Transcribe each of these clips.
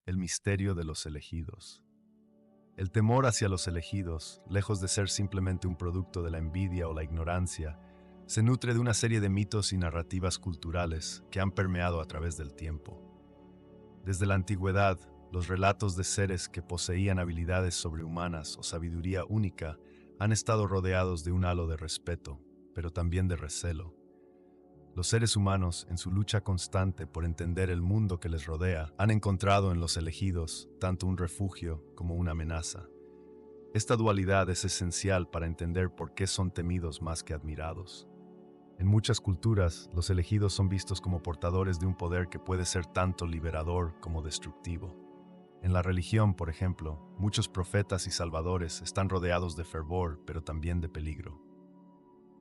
el misterio de los elegidos. El temor hacia los elegidos, lejos de ser simplemente un producto de la envidia o la ignorancia, se nutre de una serie de mitos y narrativas culturales que han permeado a través del tiempo. Desde la antigüedad, los relatos de seres que poseían habilidades sobrehumanas o sabiduría única han estado rodeados de un halo de respeto, pero también de recelo. Los seres humanos, en su lucha constante por entender el mundo que les rodea, han encontrado en los elegidos tanto un refugio como una amenaza. Esta dualidad es esencial para entender por qué son temidos más que admirados. En muchas culturas, los elegidos son vistos como portadores de un poder que puede ser tanto liberador como destructivo. En la religión, por ejemplo, muchos profetas y salvadores están rodeados de fervor, pero también de peligro.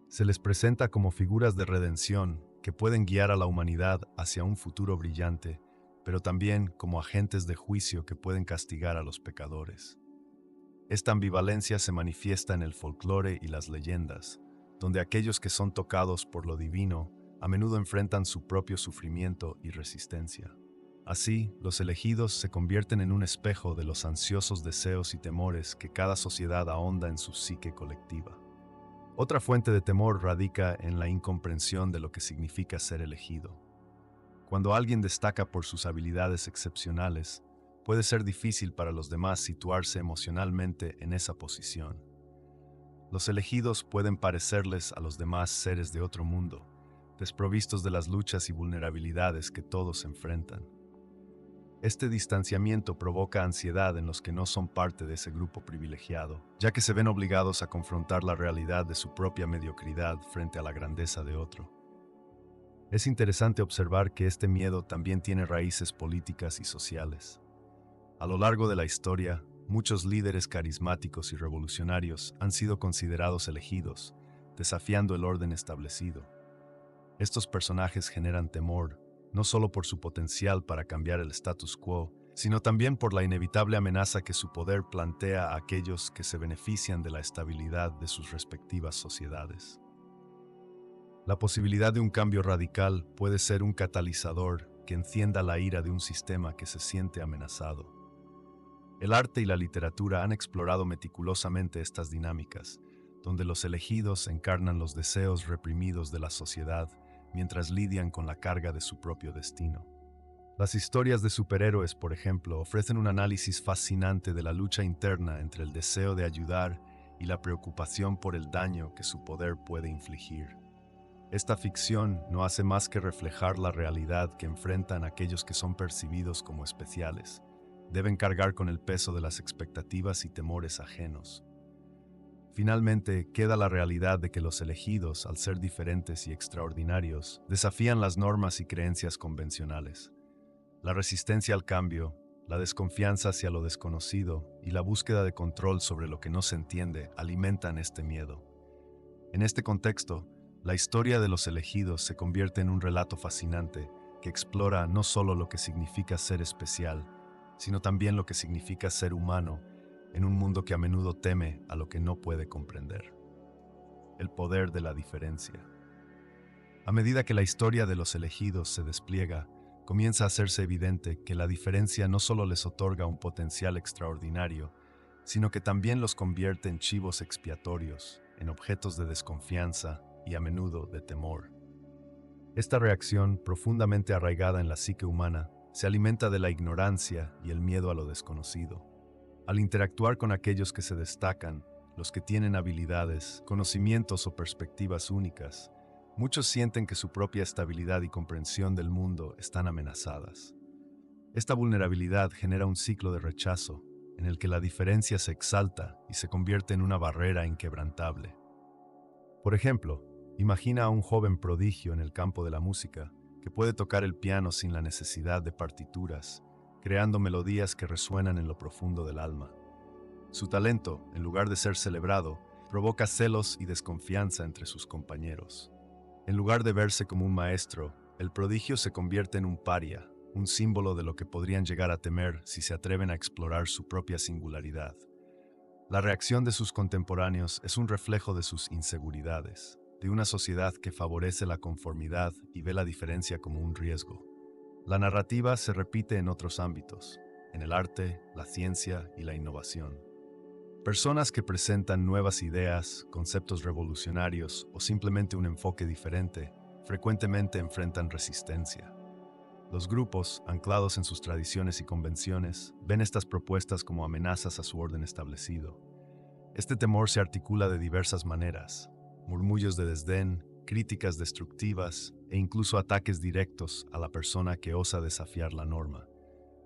Se les presenta como figuras de redención que pueden guiar a la humanidad hacia un futuro brillante, pero también como agentes de juicio que pueden castigar a los pecadores. Esta ambivalencia se manifiesta en el folclore y las leyendas, donde aquellos que son tocados por lo divino a menudo enfrentan su propio sufrimiento y resistencia. Así, los elegidos se convierten en un espejo de los ansiosos deseos y temores que cada sociedad ahonda en su psique colectiva. Otra fuente de temor radica en la incomprensión de lo que significa ser elegido. Cuando alguien destaca por sus habilidades excepcionales, puede ser difícil para los demás situarse emocionalmente en esa posición. Los elegidos pueden parecerles a los demás seres de otro mundo, desprovistos de las luchas y vulnerabilidades que todos enfrentan. Este distanciamiento provoca ansiedad en los que no son parte de ese grupo privilegiado, ya que se ven obligados a confrontar la realidad de su propia mediocridad frente a la grandeza de otro. Es interesante observar que este miedo también tiene raíces políticas y sociales. A lo largo de la historia, muchos líderes carismáticos y revolucionarios han sido considerados elegidos, desafiando el orden establecido. Estos personajes generan temor, no solo por su potencial para cambiar el status quo, sino también por la inevitable amenaza que su poder plantea a aquellos que se benefician de la estabilidad de sus respectivas sociedades. La posibilidad de un cambio radical puede ser un catalizador que encienda la ira de un sistema que se siente amenazado. El arte y la literatura han explorado meticulosamente estas dinámicas, donde los elegidos encarnan los deseos reprimidos de la sociedad mientras lidian con la carga de su propio destino. Las historias de superhéroes, por ejemplo, ofrecen un análisis fascinante de la lucha interna entre el deseo de ayudar y la preocupación por el daño que su poder puede infligir. Esta ficción no hace más que reflejar la realidad que enfrentan aquellos que son percibidos como especiales. Deben cargar con el peso de las expectativas y temores ajenos. Finalmente, queda la realidad de que los elegidos, al ser diferentes y extraordinarios, desafían las normas y creencias convencionales. La resistencia al cambio, la desconfianza hacia lo desconocido y la búsqueda de control sobre lo que no se entiende alimentan este miedo. En este contexto, la historia de los elegidos se convierte en un relato fascinante que explora no solo lo que significa ser especial, sino también lo que significa ser humano en un mundo que a menudo teme a lo que no puede comprender. El poder de la diferencia. A medida que la historia de los elegidos se despliega, comienza a hacerse evidente que la diferencia no solo les otorga un potencial extraordinario, sino que también los convierte en chivos expiatorios, en objetos de desconfianza y a menudo de temor. Esta reacción, profundamente arraigada en la psique humana, se alimenta de la ignorancia y el miedo a lo desconocido. Al interactuar con aquellos que se destacan, los que tienen habilidades, conocimientos o perspectivas únicas, muchos sienten que su propia estabilidad y comprensión del mundo están amenazadas. Esta vulnerabilidad genera un ciclo de rechazo, en el que la diferencia se exalta y se convierte en una barrera inquebrantable. Por ejemplo, imagina a un joven prodigio en el campo de la música que puede tocar el piano sin la necesidad de partituras, creando melodías que resuenan en lo profundo del alma. Su talento, en lugar de ser celebrado, provoca celos y desconfianza entre sus compañeros. En lugar de verse como un maestro, el prodigio se convierte en un paria, un símbolo de lo que podrían llegar a temer si se atreven a explorar su propia singularidad. La reacción de sus contemporáneos es un reflejo de sus inseguridades, de una sociedad que favorece la conformidad y ve la diferencia como un riesgo. La narrativa se repite en otros ámbitos. en el arte, la ciencia y la innovación. Personas que presentan nuevas ideas, conceptos revolucionarios o simplemente un enfoque diferente, frecuentemente enfrentan resistencia. Los grupos, anclados en sus tradiciones y convenciones, ven estas propuestas como amenazas a su orden establecido. Este temor se articula de diversas maneras: murmullos de desdén, críticas destructivas e incluso ataques directos a la persona que osa desafiar la norma.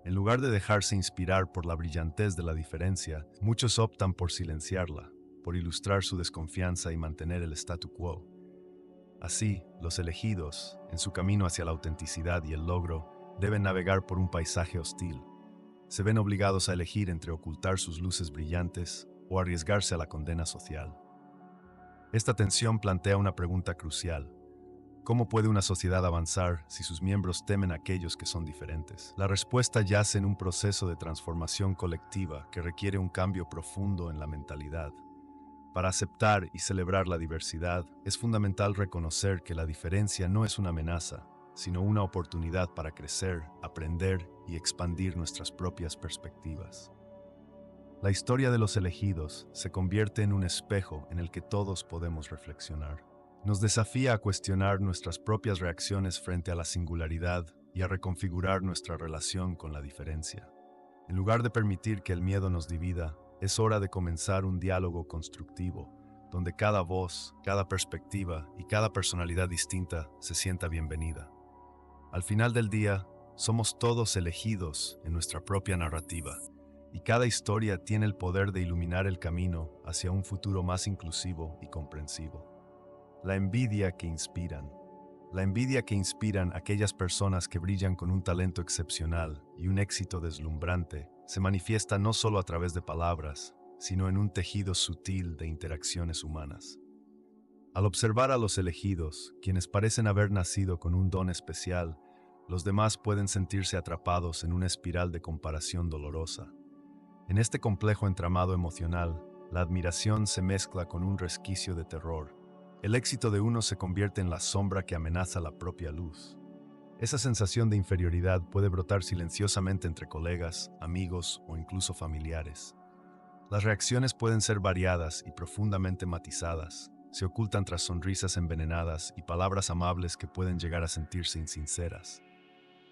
En lugar de dejarse inspirar por la brillantez de la diferencia, muchos optan por silenciarla, por ilustrar su desconfianza y mantener el statu quo. Así, los elegidos, en su camino hacia la autenticidad y el logro, deben navegar por un paisaje hostil. Se ven obligados a elegir entre ocultar sus luces brillantes o arriesgarse a la condena social. Esta tensión plantea una pregunta crucial: ¿cómo puede una sociedad avanzar si sus miembros temen a aquellos que son diferentes? La respuesta yace en un proceso de transformación colectiva que requiere un cambio profundo en la mentalidad. Para aceptar y celebrar la diversidad, es fundamental reconocer que la diferencia no es una amenaza, sino una oportunidad para crecer, aprender y expandir nuestras propias perspectivas. La historia de los elegidos se convierte en un espejo en el que todos podemos reflexionar. Nos desafía a cuestionar nuestras propias reacciones frente a la singularidad y a reconfigurar nuestra relación con la diferencia. En lugar de permitir que el miedo nos divida, es hora de comenzar un diálogo constructivo, donde cada voz, cada perspectiva y cada personalidad distinta se sienta bienvenida. Al final del día, somos todos elegidos en nuestra propia narrativa, y cada historia tiene el poder de iluminar el camino hacia un futuro más inclusivo y comprensivo. La envidia que inspiran. La envidia que inspiran aquellas personas que brillan con un talento excepcional y un éxito deslumbrante se manifiesta no solo a través de palabras, sino en un tejido sutil de interacciones humanas. Al observar a los elegidos, quienes parecen haber nacido con un don especial, los demás pueden sentirse atrapados en una espiral de comparación dolorosa. En este complejo entramado emocional, la admiración se mezcla con un resquicio de terror. El éxito de uno se convierte en la sombra que amenaza la propia luz. Esa sensación de inferioridad puede brotar silenciosamente entre colegas, amigos o incluso familiares. Las reacciones pueden ser variadas y profundamente matizadas. Se ocultan tras sonrisas envenenadas y palabras amables que pueden llegar a sentirse insinceras.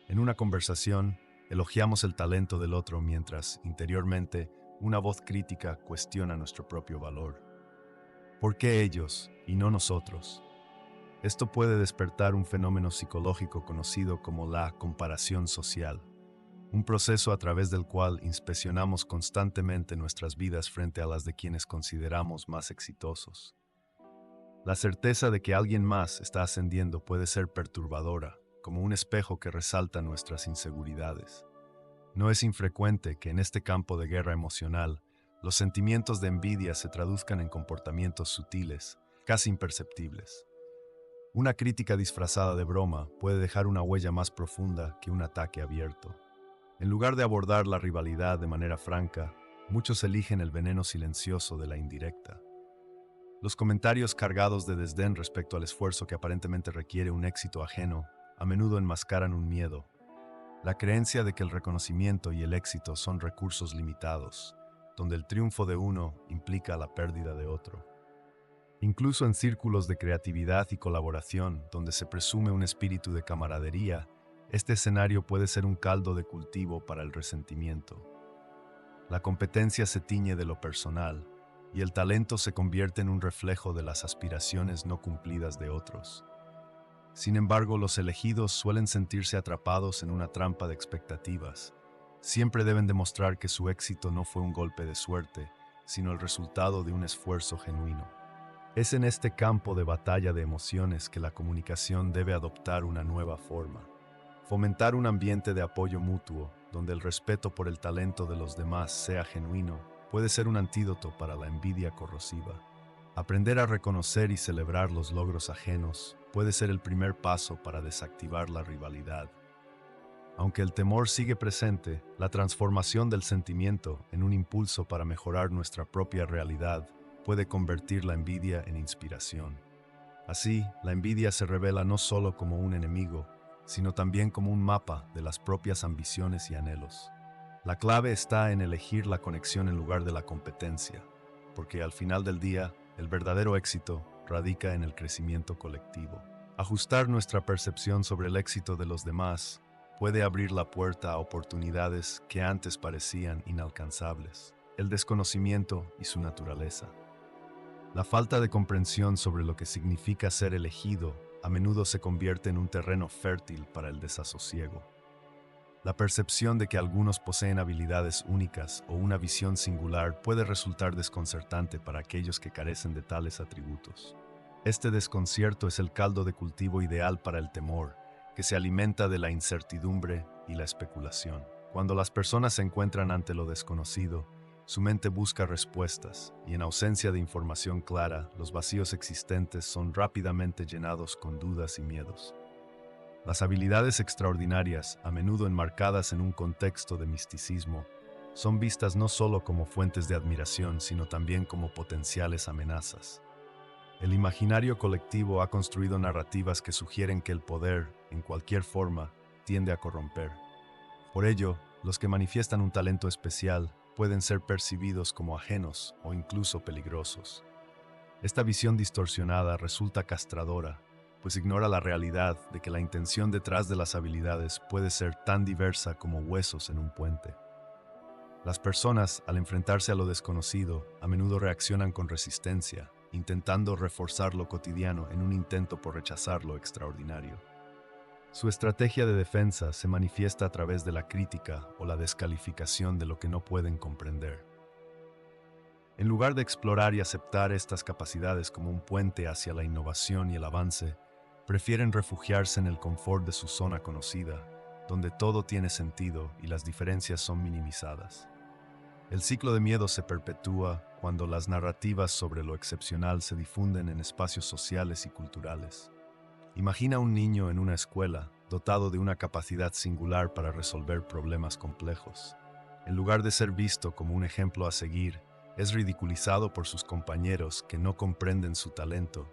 En una conversación, elogiamos el talento del otro mientras, interiormente, una voz crítica cuestiona nuestro propio valor. ¿Por qué ellos y no nosotros? Esto puede despertar un fenómeno psicológico conocido como la comparación social, un proceso a través del cual inspeccionamos constantemente nuestras vidas frente a las de quienes consideramos más exitosos. La certeza de que alguien más está ascendiendo puede ser perturbadora, como un espejo que resalta nuestras inseguridades. No es infrecuente que en este campo de guerra emocional, los sentimientos de envidia se traduzcan en comportamientos sutiles, casi imperceptibles. Una crítica disfrazada de broma puede dejar una huella más profunda que un ataque abierto. En lugar de abordar la rivalidad de manera franca, muchos eligen el veneno silencioso de la indirecta. Los comentarios cargados de desdén respecto al esfuerzo que aparentemente requiere un éxito ajeno a menudo enmascaran un miedo, la creencia de que el reconocimiento y el éxito son recursos limitados, donde el triunfo de uno implica la pérdida de otro. Incluso en círculos de creatividad y colaboración, donde se presume un espíritu de camaradería, este escenario puede ser un caldo de cultivo para el resentimiento. La competencia se tiñe de lo personal, y el talento se convierte en un reflejo de las aspiraciones no cumplidas de otros. Sin embargo, los elegidos suelen sentirse atrapados en una trampa de expectativas. Siempre deben demostrar que su éxito no fue un golpe de suerte, sino el resultado de un esfuerzo genuino. Es en este campo de batalla de emociones que la comunicación debe adoptar una nueva forma. Fomentar un ambiente de apoyo mutuo, donde el respeto por el talento de los demás sea genuino, puede ser un antídoto para la envidia corrosiva. Aprender a reconocer y celebrar los logros ajenos puede ser el primer paso para desactivar la rivalidad. Aunque el temor sigue presente, la transformación del sentimiento en un impulso para mejorar nuestra propia realidad puede convertir la envidia en inspiración. Así, la envidia se revela no solo como un enemigo, sino también como un mapa de las propias ambiciones y anhelos. La clave está en elegir la conexión en lugar de la competencia, porque al final del día, el verdadero éxito radica en el crecimiento colectivo. Ajustar nuestra percepción sobre el éxito de los demás puede abrir la puerta a oportunidades que antes parecían inalcanzables. El desconocimiento y su naturaleza. La falta de comprensión sobre lo que significa ser elegido a menudo se convierte en un terreno fértil para el desasosiego. La percepción de que algunos poseen habilidades únicas o una visión singular puede resultar desconcertante para aquellos que carecen de tales atributos. Este desconcierto es el caldo de cultivo ideal para el temor, que se alimenta de la incertidumbre y la especulación. Cuando las personas se encuentran ante lo desconocido, su mente busca respuestas, y en ausencia de información clara, los vacíos existentes son rápidamente llenados con dudas y miedos. Las habilidades extraordinarias, a menudo enmarcadas en un contexto de misticismo, son vistas no solo como fuentes de admiración, sino también como potenciales amenazas. El imaginario colectivo ha construido narrativas que sugieren que el poder, en cualquier forma, tiende a corromper. Por ello, los que manifiestan un talento especial pueden ser percibidos como ajenos o incluso peligrosos. Esta visión distorsionada resulta castradora, pues ignora la realidad de que la intención detrás de las habilidades puede ser tan diversa como huesos en un puente. Las personas, al enfrentarse a lo desconocido, a menudo reaccionan con resistencia, intentando reforzar lo cotidiano en un intento por rechazar lo extraordinario. Su estrategia de defensa se manifiesta a través de la crítica o la descalificación de lo que no pueden comprender. En lugar de explorar y aceptar estas capacidades como un puente hacia la innovación y el avance, prefieren refugiarse en el confort de su zona conocida, donde todo tiene sentido y las diferencias son minimizadas. El ciclo de miedo se perpetúa cuando las narrativas sobre lo excepcional se difunden en espacios sociales y culturales. Imagina un niño en una escuela, dotado de una capacidad singular para resolver problemas complejos. En lugar de ser visto como un ejemplo a seguir, es ridiculizado por sus compañeros que no comprenden su talento,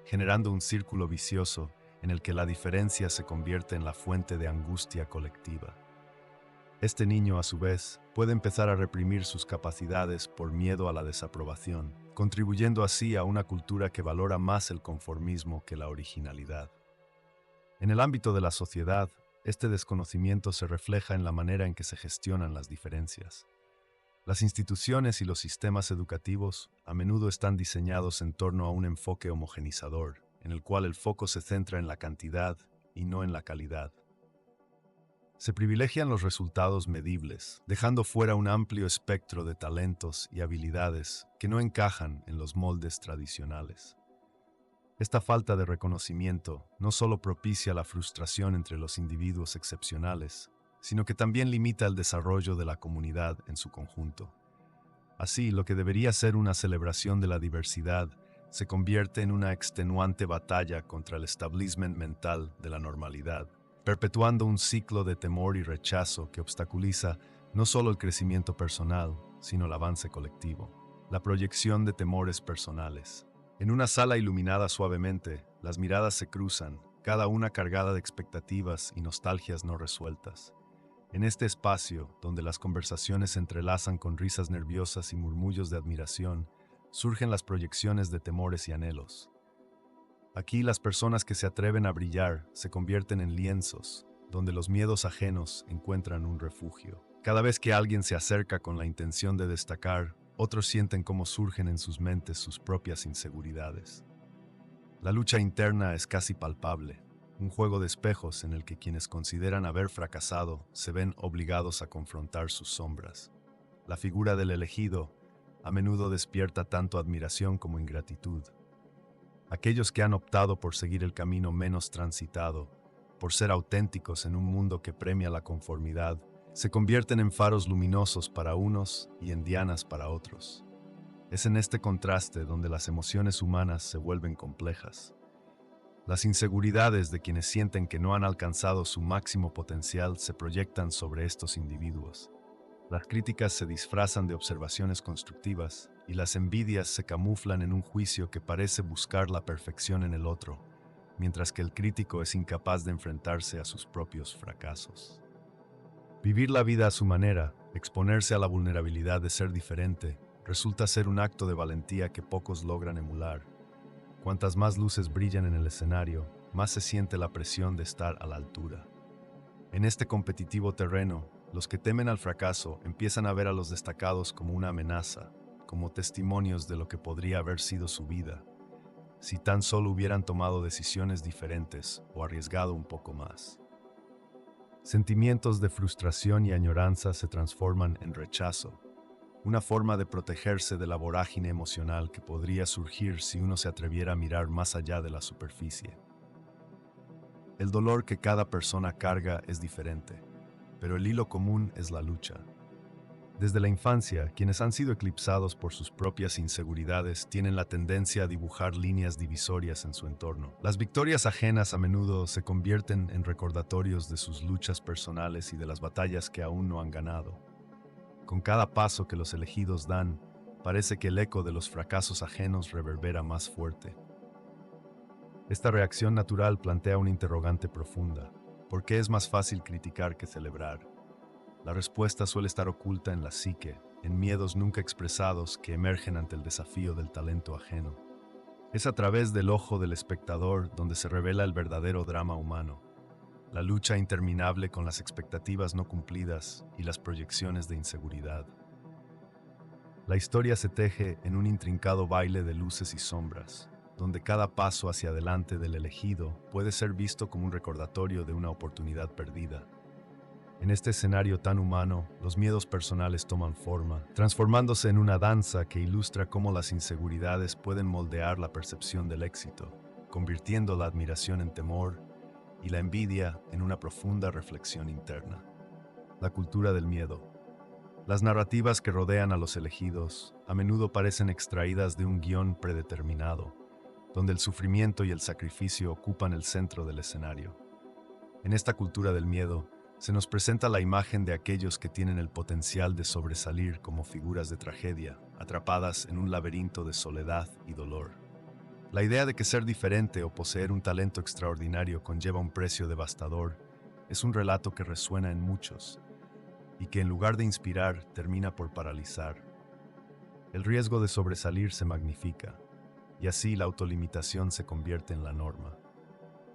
generando un círculo vicioso en el que la diferencia se convierte en la fuente de angustia colectiva. Este niño, a su vez, puede empezar a reprimir sus capacidades por miedo a la desaprobación, contribuyendo así a una cultura que valora más el conformismo que la originalidad. En el ámbito de la sociedad, este desconocimiento se refleja en la manera en que se gestionan las diferencias. Las instituciones y los sistemas educativos a menudo están diseñados en torno a un enfoque homogenizador, en el cual el foco se centra en la cantidad y no en la calidad. Se privilegian los resultados medibles, dejando fuera un amplio espectro de talentos y habilidades que no encajan en los moldes tradicionales. Esta falta de reconocimiento no solo propicia la frustración entre los individuos excepcionales, sino que también limita el desarrollo de la comunidad en su conjunto. Así, lo que debería ser una celebración de la diversidad se convierte en una extenuante batalla contra el establishment mental de la normalidad, perpetuando un ciclo de temor y rechazo que obstaculiza no solo el crecimiento personal, sino el avance colectivo. La proyección de temores personales. En una sala iluminada suavemente, las miradas se cruzan, cada una cargada de expectativas y nostalgias no resueltas. En este espacio, donde las conversaciones se entrelazan con risas nerviosas y murmullos de admiración, surgen las proyecciones de temores y anhelos. Aquí las personas que se atreven a brillar se convierten en lienzos, donde los miedos ajenos encuentran un refugio. Cada vez que alguien se acerca con la intención de destacar, otros sienten cómo surgen en sus mentes sus propias inseguridades. La lucha interna es casi palpable, un juego de espejos en el que quienes consideran haber fracasado se ven obligados a confrontar sus sombras. La figura del elegido a menudo despierta tanto admiración como ingratitud. Aquellos que han optado por seguir el camino menos transitado, por ser auténticos en un mundo que premia la conformidad, se convierten en faros luminosos para unos y en dianas para otros. Es en este contraste donde las emociones humanas se vuelven complejas. Las inseguridades de quienes sienten que no han alcanzado su máximo potencial se proyectan sobre estos individuos. Las críticas se disfrazan de observaciones constructivas y las envidias se camuflan en un juicio que parece buscar la perfección en el otro, mientras que el crítico es incapaz de enfrentarse a sus propios fracasos. Vivir la vida a su manera, exponerse a la vulnerabilidad de ser diferente, resulta ser un acto de valentía que pocos logran emular. Cuantas más luces brillan en el escenario, más se siente la presión de estar a la altura. En este competitivo terreno, los que temen al fracaso empiezan a ver a los destacados como una amenaza, como testimonios de lo que podría haber sido su vida, si tan solo hubieran tomado decisiones diferentes o arriesgado un poco más. Sentimientos de frustración y añoranza se transforman en rechazo, una forma de protegerse de la vorágine emocional que podría surgir si uno se atreviera a mirar más allá de la superficie. El dolor que cada persona carga es diferente, pero el hilo común es la lucha. Desde la infancia, quienes han sido eclipsados por sus propias inseguridades tienen la tendencia a dibujar líneas divisorias en su entorno. Las victorias ajenas a menudo se convierten en recordatorios de sus luchas personales y de las batallas que aún no han ganado. Con cada paso que los elegidos dan, parece que el eco de los fracasos ajenos reverbera más fuerte. Esta reacción natural plantea una interrogante profunda. ¿Por qué es más fácil criticar que celebrar? La respuesta suele estar oculta en la psique, en miedos nunca expresados que emergen ante el desafío del talento ajeno. Es a través del ojo del espectador donde se revela el verdadero drama humano, la lucha interminable con las expectativas no cumplidas y las proyecciones de inseguridad. La historia se teje en un intrincado baile de luces y sombras, donde cada paso hacia adelante del elegido puede ser visto como un recordatorio de una oportunidad perdida. En este escenario tan humano, los miedos personales toman forma, transformándose en una danza que ilustra cómo las inseguridades pueden moldear la percepción del éxito, convirtiendo la admiración en temor y la envidia en una profunda reflexión interna. La cultura del miedo. Las narrativas que rodean a los elegidos a menudo parecen extraídas de un guión predeterminado, donde el sufrimiento y el sacrificio ocupan el centro del escenario. En esta cultura del miedo, se nos presenta la imagen de aquellos que tienen el potencial de sobresalir como figuras de tragedia, atrapadas en un laberinto de soledad y dolor. La idea de que ser diferente o poseer un talento extraordinario conlleva un precio devastador es un relato que resuena en muchos y que en lugar de inspirar termina por paralizar. El riesgo de sobresalir se magnifica y así la autolimitación se convierte en la norma.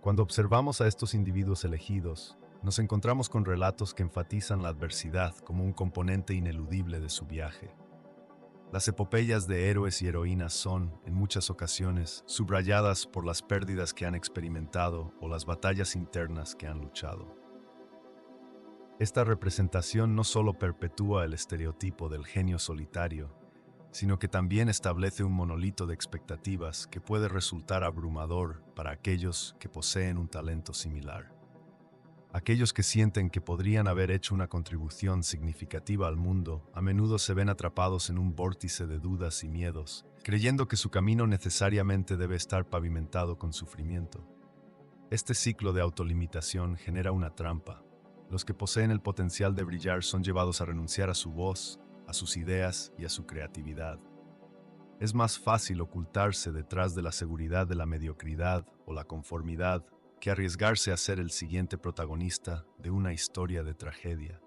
Cuando observamos a estos individuos elegidos, nos encontramos con relatos que enfatizan la adversidad como un componente ineludible de su viaje. Las epopeyas de héroes y heroínas son, en muchas ocasiones, subrayadas por las pérdidas que han experimentado o las batallas internas que han luchado. Esta representación no solo perpetúa el estereotipo del genio solitario, sino que también establece un monolito de expectativas que puede resultar abrumador para aquellos que poseen un talento similar. Aquellos que sienten que podrían haber hecho una contribución significativa al mundo a menudo se ven atrapados en un vórtice de dudas y miedos, creyendo que su camino necesariamente debe estar pavimentado con sufrimiento. Este ciclo de autolimitación genera una trampa. Los que poseen el potencial de brillar son llevados a renunciar a su voz, a sus ideas y a su creatividad. Es más fácil ocultarse detrás de la seguridad de la mediocridad o la conformidad que arriesgarse a ser el siguiente protagonista de una historia de tragedia.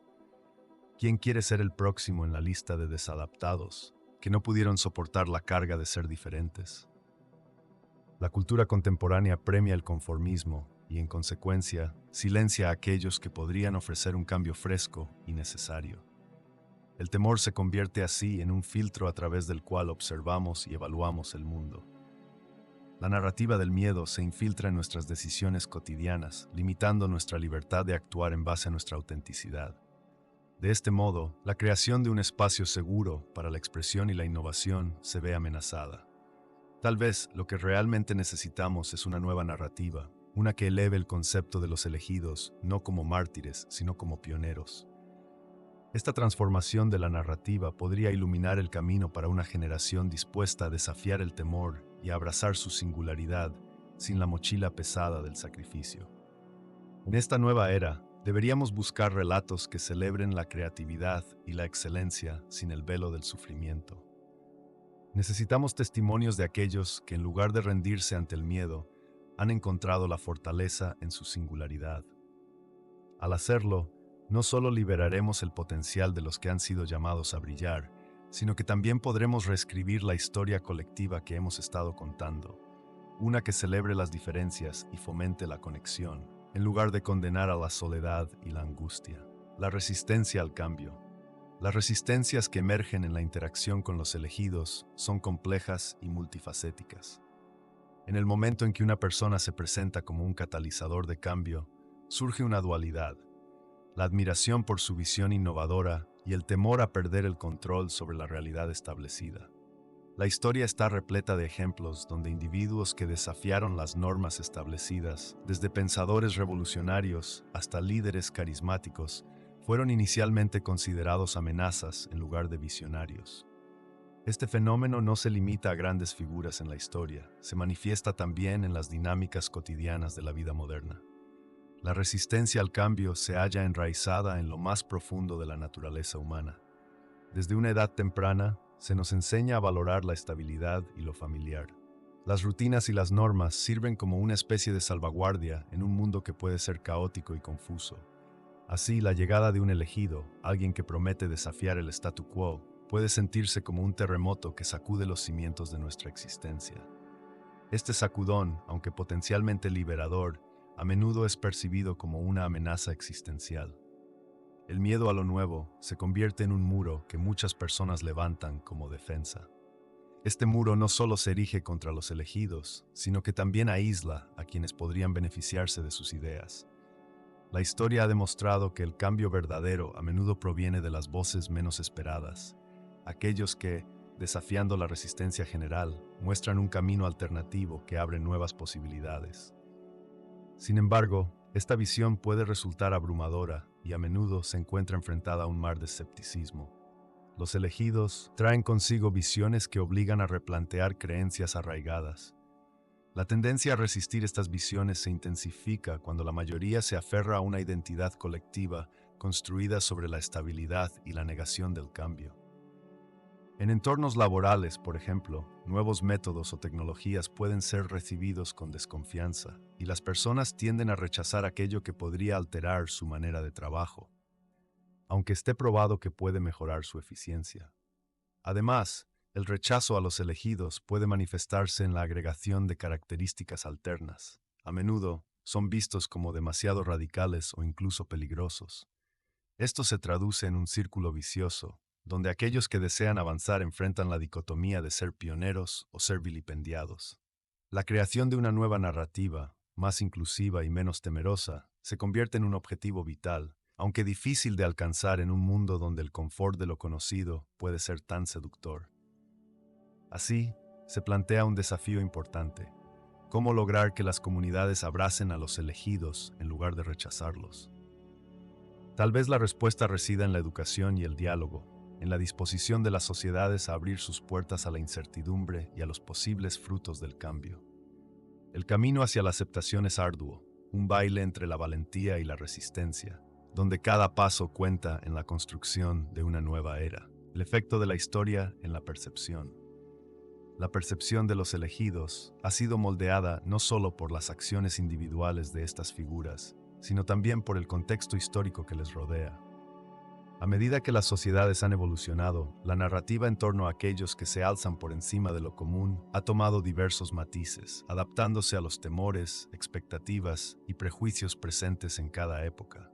¿Quién quiere ser el próximo en la lista de desadaptados, que no pudieron soportar la carga de ser diferentes? La cultura contemporánea premia el conformismo y, en consecuencia, silencia a aquellos que podrían ofrecer un cambio fresco y necesario. El temor se convierte así en un filtro a través del cual observamos y evaluamos el mundo. La narrativa del miedo se infiltra en nuestras decisiones cotidianas, limitando nuestra libertad de actuar en base a nuestra autenticidad. De este modo, la creación de un espacio seguro para la expresión y la innovación se ve amenazada. Tal vez lo que realmente necesitamos es una nueva narrativa, una que eleve el concepto de los elegidos no como mártires, sino como pioneros. Esta transformación de la narrativa podría iluminar el camino para una generación dispuesta a desafiar el temor y a abrazar su singularidad sin la mochila pesada del sacrificio. En esta nueva era, deberíamos buscar relatos que celebren la creatividad y la excelencia sin el velo del sufrimiento. Necesitamos testimonios de aquellos que, en lugar de rendirse ante el miedo, han encontrado la fortaleza en su singularidad. Al hacerlo, no solo liberaremos el potencial de los que han sido llamados a brillar, sino que también podremos reescribir la historia colectiva que hemos estado contando, una que celebre las diferencias y fomente la conexión, en lugar de condenar a la soledad y la angustia. La resistencia al cambio. Las resistencias que emergen en la interacción con los elegidos son complejas y multifacéticas. En el momento en que una persona se presenta como un catalizador de cambio, surge una dualidad: la admiración por su visión innovadora y el temor a perder el control sobre la realidad establecida. La historia está repleta de ejemplos donde individuos que desafiaron las normas establecidas, desde pensadores revolucionarios hasta líderes carismáticos, fueron inicialmente considerados amenazas en lugar de visionarios. Este fenómeno no se limita a grandes figuras en la historia, se manifiesta también en las dinámicas cotidianas de la vida moderna. La resistencia al cambio se halla enraizada en lo más profundo de la naturaleza humana. Desde una edad temprana, se nos enseña a valorar la estabilidad y lo familiar. Las rutinas y las normas sirven como una especie de salvaguardia en un mundo que puede ser caótico y confuso. Así, la llegada de un elegido, alguien que promete desafiar el statu quo, puede sentirse como un terremoto que sacude los cimientos de nuestra existencia. Este sacudón, aunque potencialmente liberador, a menudo es percibido como una amenaza existencial. El miedo a lo nuevo se convierte en un muro que muchas personas levantan como defensa. Este muro no solo se erige contra los elegidos, sino que también aísla a quienes podrían beneficiarse de sus ideas. La historia ha demostrado que el cambio verdadero a menudo proviene de las voces menos esperadas, aquellos que, desafiando la resistencia general, muestran un camino alternativo que abre nuevas posibilidades. Sin embargo, esta visión puede resultar abrumadora y a menudo se encuentra enfrentada a un mar de escepticismo. Los elegidos traen consigo visiones que obligan a replantear creencias arraigadas. La tendencia a resistir estas visiones se intensifica cuando la mayoría se aferra a una identidad colectiva construida sobre la estabilidad y la negación del cambio. En entornos laborales, por ejemplo, nuevos métodos o tecnologías pueden ser recibidos con desconfianza, y las personas tienden a rechazar aquello que podría alterar su manera de trabajo, aunque esté probado que puede mejorar su eficiencia. Además, el rechazo a los elegidos puede manifestarse en la agregación de características alternas. A menudo son vistos como demasiado radicales o incluso peligrosos. Esto se traduce en un círculo vicioso, donde aquellos que desean avanzar enfrentan la dicotomía de ser pioneros o ser vilipendiados. La creación de una nueva narrativa, más inclusiva y menos temerosa, se convierte en un objetivo vital, aunque difícil de alcanzar en un mundo donde el confort de lo conocido puede ser tan seductor. Así, se plantea un desafío importante: ¿cómo lograr que las comunidades abracen a los elegidos en lugar de rechazarlos? Tal vez la respuesta resida en la educación y el diálogo, en la disposición de las sociedades a abrir sus puertas a la incertidumbre y a los posibles frutos del cambio. El camino hacia la aceptación es arduo, un baile entre la valentía y la resistencia, donde cada paso cuenta en la construcción de una nueva era. El efecto de la historia en la percepción. La percepción de los elegidos ha sido moldeada no solo por las acciones individuales de estas figuras, sino también por el contexto histórico que les rodea. A medida que las sociedades han evolucionado, la narrativa en torno a aquellos que se alzan por encima de lo común ha tomado diversos matices, adaptándose a los temores, expectativas y prejuicios presentes en cada época.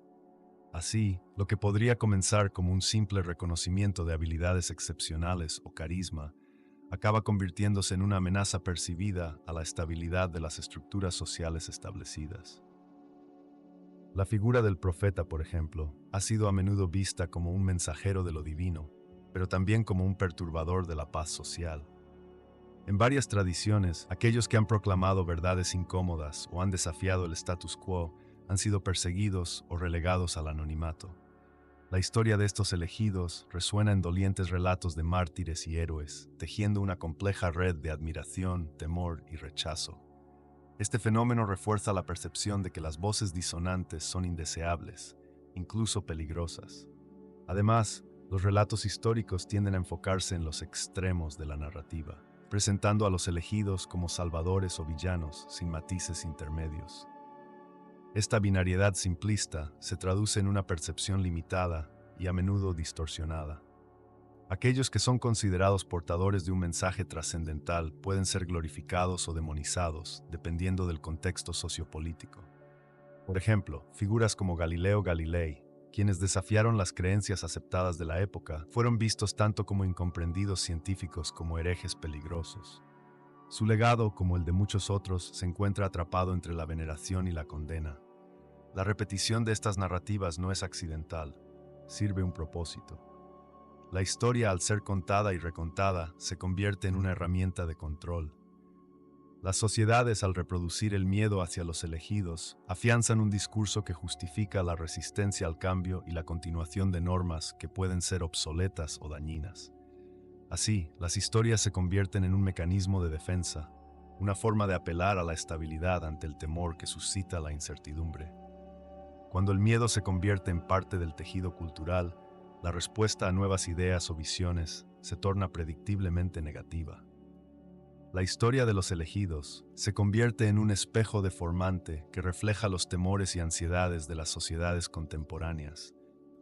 Así, lo que podría comenzar como un simple reconocimiento de habilidades excepcionales o carisma, acaba convirtiéndose en una amenaza percibida a la estabilidad de las estructuras sociales establecidas. La figura del profeta, por ejemplo, ha sido a menudo vista como un mensajero de lo divino, pero también como un perturbador de la paz social. En varias tradiciones, aquellos que han proclamado verdades incómodas o han desafiado el status quo han sido perseguidos o relegados al anonimato. La historia de estos elegidos resuena en dolientes relatos de mártires y héroes, tejiendo una compleja red de admiración, temor y rechazo. Este fenómeno refuerza la percepción de que las voces disonantes son indeseables, incluso peligrosas. Además, los relatos históricos tienden a enfocarse en los extremos de la narrativa, presentando a los elegidos como salvadores o villanos sin matices intermedios. Esta binariedad simplista se traduce en una percepción limitada y a menudo distorsionada. Aquellos que son considerados portadores de un mensaje trascendental pueden ser glorificados o demonizados, dependiendo del contexto sociopolítico. Por ejemplo, figuras como Galileo Galilei, quienes desafiaron las creencias aceptadas de la época, fueron vistos tanto como incomprendidos científicos como herejes peligrosos. Su legado, como el de muchos otros, se encuentra atrapado entre la veneración y la condena. La repetición de estas narrativas no es accidental, sirve un propósito. La historia, al ser contada y recontada, se convierte en una herramienta de control. Las sociedades, al reproducir el miedo hacia los elegidos, afianzan un discurso que justifica la resistencia al cambio y la continuación de normas que pueden ser obsoletas o dañinas. Así, las historias se convierten en un mecanismo de defensa, una forma de apelar a la estabilidad ante el temor que suscita la incertidumbre. Cuando el miedo se convierte en parte del tejido cultural, la respuesta a nuevas ideas o visiones se torna predictiblemente negativa. La historia de los elegidos se convierte en un espejo deformante que refleja los temores y ansiedades de las sociedades contemporáneas,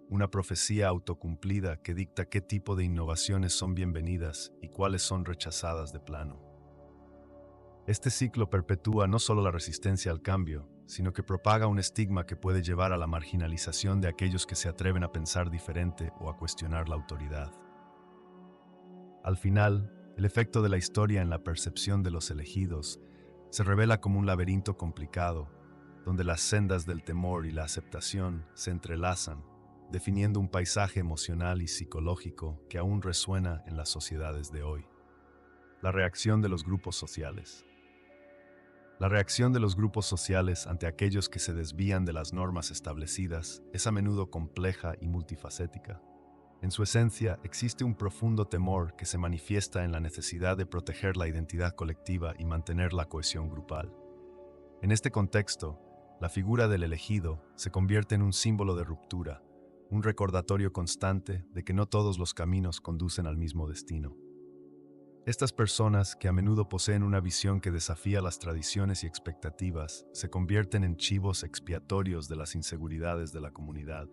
una profecía autocumplida que dicta qué tipo de innovaciones son bienvenidas y cuáles son rechazadas de plano. Este ciclo perpetúa no solo la resistencia al cambio, sino que propaga un estigma que puede llevar a la marginalización de aquellos que se atreven a pensar diferente o a cuestionar la autoridad. Al final, el efecto de la historia en la percepción de los elegidos se revela como un laberinto complicado, donde las sendas del temor y la aceptación se entrelazan, definiendo un paisaje emocional y psicológico que aún resuena en las sociedades de hoy. La reacción de los grupos sociales. La reacción de los grupos sociales ante aquellos que se desvían de las normas establecidas es a menudo compleja y multifacética. En su esencia, existe un profundo temor que se manifiesta en la necesidad de proteger la identidad colectiva y mantener la cohesión grupal. En este contexto, la figura del elegido se convierte en un símbolo de ruptura, un recordatorio constante de que no todos los caminos conducen al mismo destino. Estas personas, que a menudo poseen una visión que desafía las tradiciones y expectativas, se convierten en chivos expiatorios de las inseguridades de la comunidad.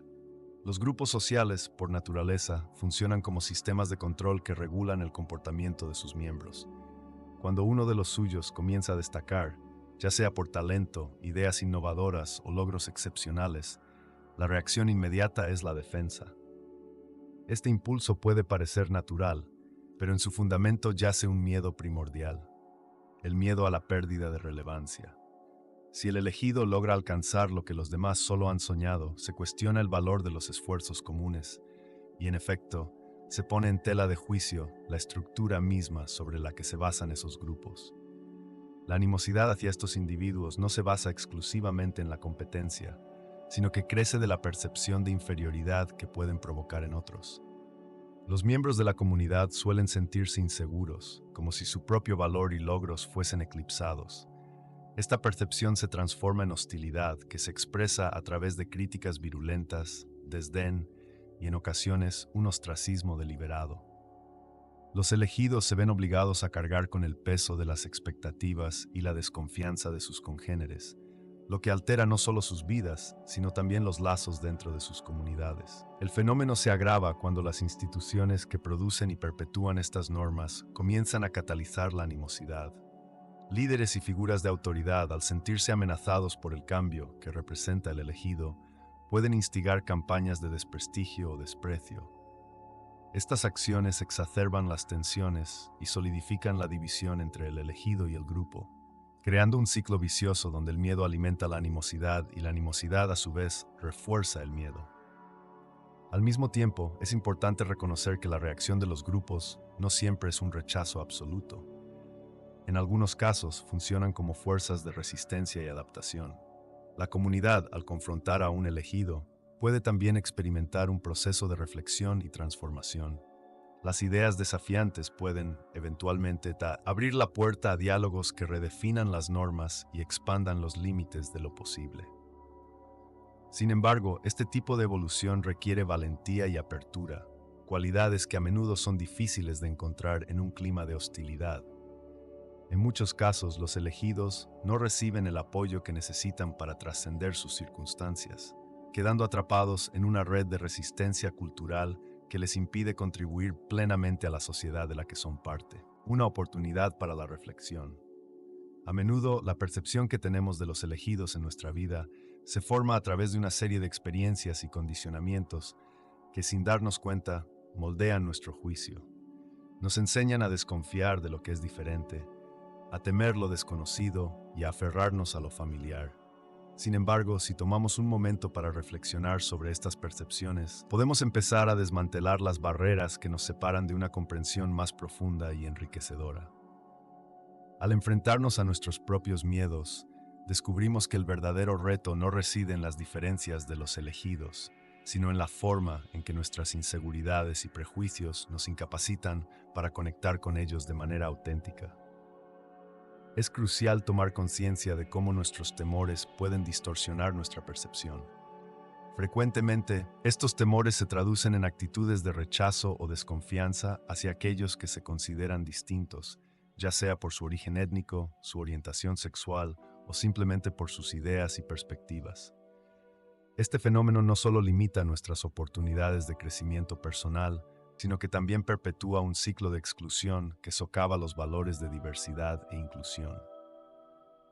Los grupos sociales, por naturaleza, funcionan como sistemas de control que regulan el comportamiento de sus miembros. Cuando uno de los suyos comienza a destacar, ya sea por talento, ideas innovadoras o logros excepcionales, la reacción inmediata es la defensa. Este impulso puede parecer natural, pero en su fundamento yace un miedo primordial, el miedo a la pérdida de relevancia. Si el elegido logra alcanzar lo que los demás solo han soñado, se cuestiona el valor de los esfuerzos comunes y, en efecto, se pone en tela de juicio la estructura misma sobre la que se basan esos grupos. La animosidad hacia estos individuos no se basa exclusivamente en la competencia, sino que crece de la percepción de inferioridad que pueden provocar en otros. Los miembros de la comunidad suelen sentirse inseguros, como si su propio valor y logros fuesen eclipsados. Esta percepción se transforma en hostilidad que se expresa a través de críticas virulentas, desdén y, en ocasiones, un ostracismo deliberado. Los elegidos se ven obligados a cargar con el peso de las expectativas y la desconfianza de sus congéneres, lo que altera no solo sus vidas, sino también los lazos dentro de sus comunidades. El fenómeno se agrava cuando las instituciones que producen y perpetúan estas normas comienzan a catalizar la animosidad. Líderes y figuras de autoridad, al sentirse amenazados por el cambio que representa el elegido, pueden instigar campañas de desprestigio o desprecio. Estas acciones exacerban las tensiones y solidifican la división entre el elegido y el grupo, creando un ciclo vicioso donde el miedo alimenta la animosidad y la animosidad, a su vez, refuerza el miedo. Al mismo tiempo, es importante reconocer que la reacción de los grupos no siempre es un rechazo absoluto. En algunos casos, funcionan como fuerzas de resistencia y adaptación. La comunidad, al confrontar a un elegido, puede también experimentar un proceso de reflexión y transformación. Las ideas desafiantes pueden, eventualmente, abrir la puerta a diálogos que redefinan las normas y expandan los límites de lo posible. Sin embargo, este tipo de evolución requiere valentía y apertura, cualidades que a menudo son difíciles de encontrar en un clima de hostilidad. En muchos casos, los elegidos no reciben el apoyo que necesitan para trascender sus circunstancias, quedando atrapados en una red de resistencia cultural que les impide contribuir plenamente a la sociedad de la que son parte. Una oportunidad para la reflexión. A menudo, la percepción que tenemos de los elegidos en nuestra vida se forma a través de una serie de experiencias y condicionamientos que, sin darnos cuenta, moldean nuestro juicio. Nos enseñan a desconfiar de lo que es diferente, a temer lo desconocido y a aferrarnos a lo familiar. Sin embargo, si tomamos un momento para reflexionar sobre estas percepciones, podemos empezar a desmantelar las barreras que nos separan de una comprensión más profunda y enriquecedora. Al enfrentarnos a nuestros propios miedos, descubrimos que el verdadero reto no reside en las diferencias de los elegidos, sino en la forma en que nuestras inseguridades y prejuicios nos incapacitan para conectar con ellos de manera auténtica. Es crucial tomar conciencia de cómo nuestros temores pueden distorsionar nuestra percepción. Frecuentemente, estos temores se traducen en actitudes de rechazo o desconfianza hacia aquellos que se consideran distintos, ya sea por su origen étnico, su orientación sexual o simplemente por sus ideas y perspectivas. Este fenómeno no solo limita nuestras oportunidades de crecimiento personal, sino que también perpetúa un ciclo de exclusión que socava los valores de diversidad e inclusión.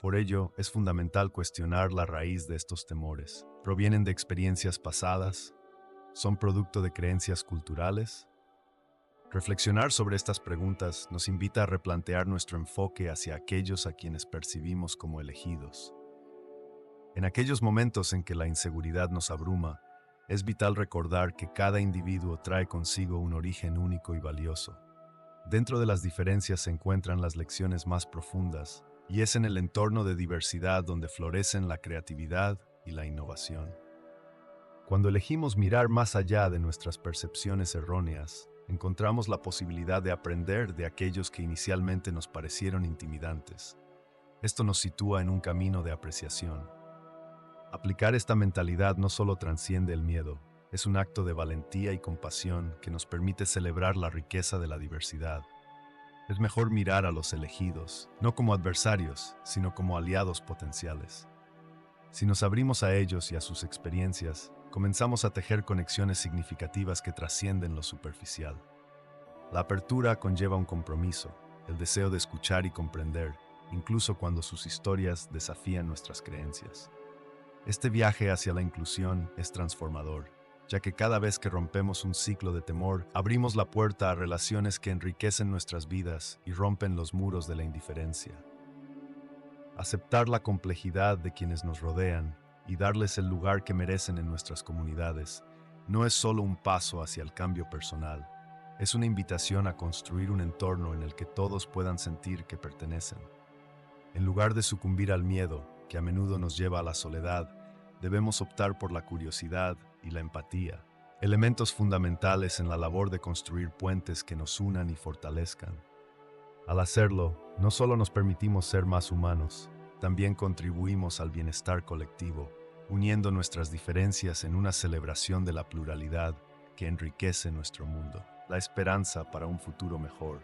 Por ello, es fundamental cuestionar la raíz de estos temores. ¿Provienen de experiencias pasadas? ¿Son producto de creencias culturales? Reflexionar sobre estas preguntas nos invita a replantear nuestro enfoque hacia aquellos a quienes percibimos como elegidos. En aquellos momentos en que la inseguridad nos abruma, es vital recordar que cada individuo trae consigo un origen único y valioso. Dentro de las diferencias se encuentran las lecciones más profundas, y es en el entorno de diversidad donde florecen la creatividad y la innovación. Cuando elegimos mirar más allá de nuestras percepciones erróneas, encontramos la posibilidad de aprender de aquellos que inicialmente nos parecieron intimidantes. Esto nos sitúa en un camino de apreciación. Aplicar esta mentalidad no solo trasciende el miedo, es un acto de valentía y compasión que nos permite celebrar la riqueza de la diversidad. Es mejor mirar a los elegidos, no como adversarios, sino como aliados potenciales. Si nos abrimos a ellos y a sus experiencias, comenzamos a tejer conexiones significativas que trascienden lo superficial. La apertura conlleva un compromiso, el deseo de escuchar y comprender, incluso cuando sus historias desafían nuestras creencias. Este viaje hacia la inclusión es transformador, ya que cada vez que rompemos un ciclo de temor, abrimos la puerta a relaciones que enriquecen nuestras vidas y rompen los muros de la indiferencia. Aceptar la complejidad de quienes nos rodean y darles el lugar que merecen en nuestras comunidades no es solo un paso hacia el cambio personal, es una invitación a construir un entorno en el que todos puedan sentir que pertenecen. En lugar de sucumbir al miedo, que a menudo nos lleva a la soledad, debemos optar por la curiosidad y la empatía, elementos fundamentales en la labor de construir puentes que nos unan y fortalezcan. Al hacerlo, no solo nos permitimos ser más humanos, también contribuimos al bienestar colectivo, uniendo nuestras diferencias en una celebración de la pluralidad que enriquece nuestro mundo. La esperanza para un futuro mejor.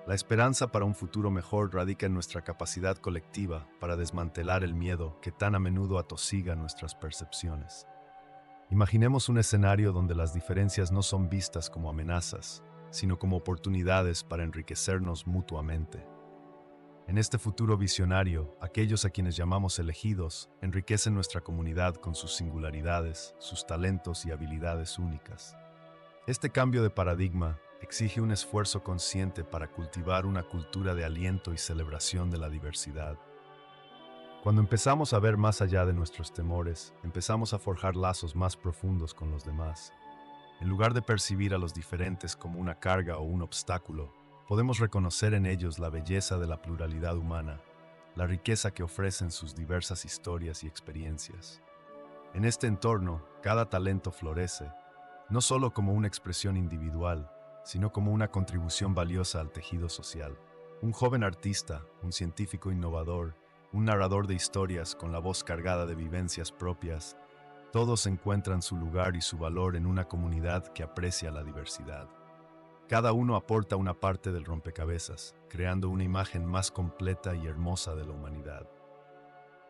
La esperanza para un futuro mejor radica en nuestra capacidad colectiva para desmantelar el miedo que tan a menudo atosiga nuestras percepciones. Imaginemos un escenario donde las diferencias no son vistas como amenazas, sino como oportunidades para enriquecernos mutuamente. En este futuro visionario, aquellos a quienes llamamos elegidos enriquecen nuestra comunidad con sus singularidades, sus talentos y habilidades únicas. Este cambio de paradigma exige un esfuerzo consciente para cultivar una cultura de aliento y celebración de la diversidad. Cuando empezamos a ver más allá de nuestros temores, empezamos a forjar lazos más profundos con los demás. En lugar de percibir a los diferentes como una carga o un obstáculo, podemos reconocer en ellos la belleza de la pluralidad humana, la riqueza que ofrecen sus diversas historias y experiencias. En este entorno, cada talento florece, no solo como una expresión individual, sino como una contribución valiosa al tejido social. Un joven artista, un científico innovador, un narrador de historias con la voz cargada de vivencias propias, todos encuentran su lugar y su valor en una comunidad que aprecia la diversidad. Cada uno aporta una parte del rompecabezas, creando una imagen más completa y hermosa de la humanidad.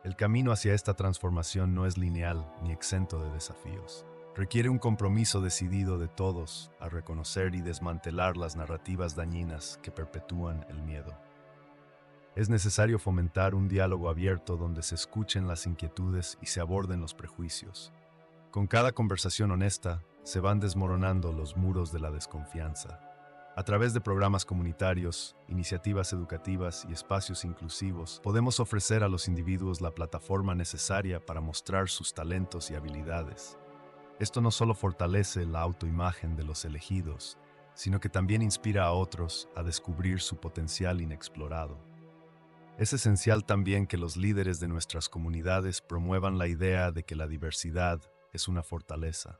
El camino hacia esta transformación no es lineal ni exento de desafíos. Requiere un compromiso decidido de todos a reconocer y desmantelar las narrativas dañinas que perpetúan el miedo. Es necesario fomentar un diálogo abierto donde se escuchen las inquietudes y se aborden los prejuicios. Con cada conversación honesta, se van desmoronando los muros de la desconfianza. A través de programas comunitarios, iniciativas educativas y espacios inclusivos, podemos ofrecer a los individuos la plataforma necesaria para mostrar sus talentos y habilidades. Esto no solo fortalece la autoimagen de los elegidos, sino que también inspira a otros a descubrir su potencial inexplorado. Es esencial también que los líderes de nuestras comunidades promuevan la idea de que la diversidad es una fortaleza.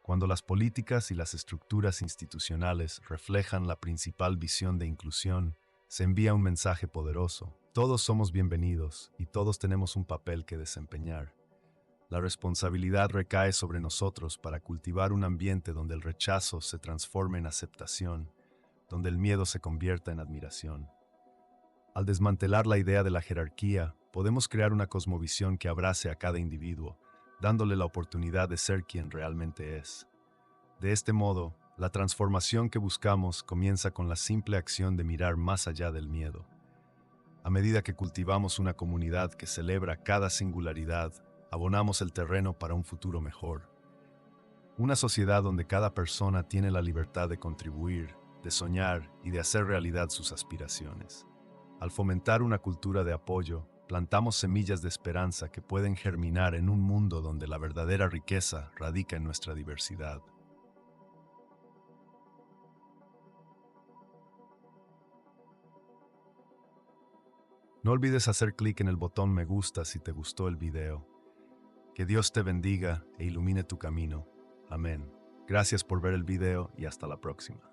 Cuando las políticas y las estructuras institucionales reflejan la principal visión de inclusión, se envía un mensaje poderoso. Todos somos bienvenidos y todos tenemos un papel que desempeñar. La responsabilidad recae sobre nosotros para cultivar un ambiente donde el rechazo se transforme en aceptación, donde el miedo se convierta en admiración. Al desmantelar la idea de la jerarquía, podemos crear una cosmovisión que abrace a cada individuo, dándole la oportunidad de ser quien realmente es. De este modo, la transformación que buscamos comienza con la simple acción de mirar más allá del miedo. A medida que cultivamos una comunidad que celebra cada singularidad, abonamos el terreno para un futuro mejor. Una sociedad donde cada persona tiene la libertad de contribuir, de soñar y de hacer realidad sus aspiraciones. Al fomentar una cultura de apoyo, plantamos semillas de esperanza que pueden germinar en un mundo donde la verdadera riqueza radica en nuestra diversidad. No olvides hacer clic en el botón me gusta si te gustó el video. Que Dios te bendiga e ilumine tu camino. Amén. Gracias por ver el video y hasta la próxima.